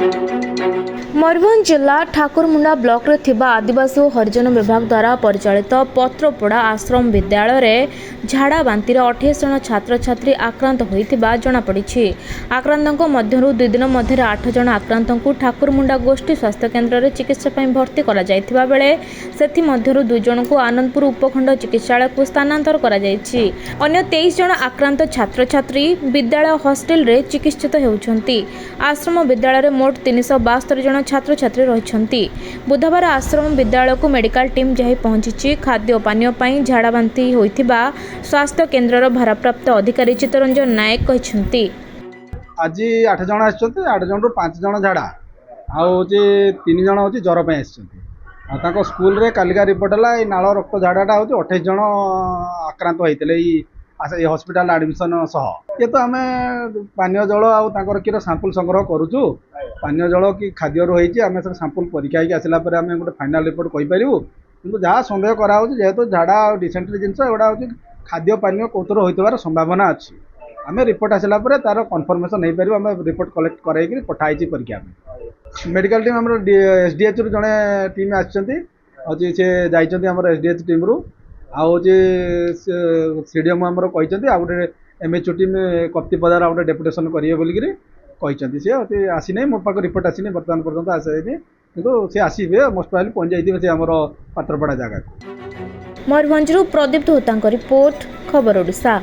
मयूरभंज जिला ठाकुरमुंडा ब्लॉक रे थिबा आदिवासी और हरिजन विभाग द्वारा परिचालित पत्रपोड़ा आश्रम विद्यालय रे झाड़ा बांतिर 28 जन छात्र छात्री आक्रांत होइथिबा जणा पड़िछि। आक्रांतों मध्यरु 2 दिन मध्य 8 जन आक्रांतों ठाकुरमुंडा गोष्ठी स्वास्थ्य केन्द्र रे चिकित्सा पई भर्ती करा जायथिबा बेले सेथि मध्यरु 2 जन को आनंदपुर उपखंड चिकित्सालय को स्थानांतर करा जायछि। अन्य 23 जन आक्रांत छात्र छात्री विद्यालय हॉस्टल रे चिकित्सित हेउछंती। आश्रम विद्यालय रे मोट 372 जन छात्र छात्री रहिछंती। बुधवार आश्रम विद्यालय को मेडिकल टीम जाई पहुंची खाद्य पानीय पई झाड़ा बांती होइथिबा स्वास्थ्य केन्द्रर भारप्राप्त अधिकारी चित्तरंजन नायक कहिसंती। आज 8 जन आछंती 8 जन 5 जन झाड़ा आउ जे 3 जन होची ज्वर पे आछंती आ ताको स्कूल रे कालिका रिपोर्ट हला ए नाଳ रक्त झाड़ाटा होची 28 जन आक्रांत होइतले ए हॉस्पिटल एडमिशन सह ये तो आमे पानीय जल आउ ताकर किरो सैंपल संग्रह करूछु। पानीय जल कि खाद्य रो होईची आमे सब सैंपल परीक्षा के आसिला पर आमे गोटे फाइनल रिपोर्ट कहि परिबु। किंतु जहाँ संदेह करा होची जेहेतु झाड़ा और डिसेंट्री जिंस एडा होची खाद्य पानीय कोतर होइतबार संभावना अछि। आमे रिपोर्ट आसिला पर तार कन्फर्मेशन नै परिबु। आमे रिपोर्ट कलेक्ट कराई कि पठाइची परीक्षा में मेडिकल टीम हमर एसडीएच रु जने टीम आछंती अछि से जाइछंती हमर एसडीएच टीम रु आउ जे सीडीएम हमर कहिसंती आ गोटे एमएचओ टीम कप्ती पदार गोटे डेपुटेशन करिए बोली कि कहिसंती से अति आसी नै मो पाक रिपोर्ट आसी नै वर्तमान पर्यंत आसे किंतु से आसीबे मोस्ट प्रोबब्ली पहुंच जाइथिबे से हमर पात्रपड़ा जगह को। मयूरभंज प्रदीप होता रिपोर्ट खबर ओडिशा।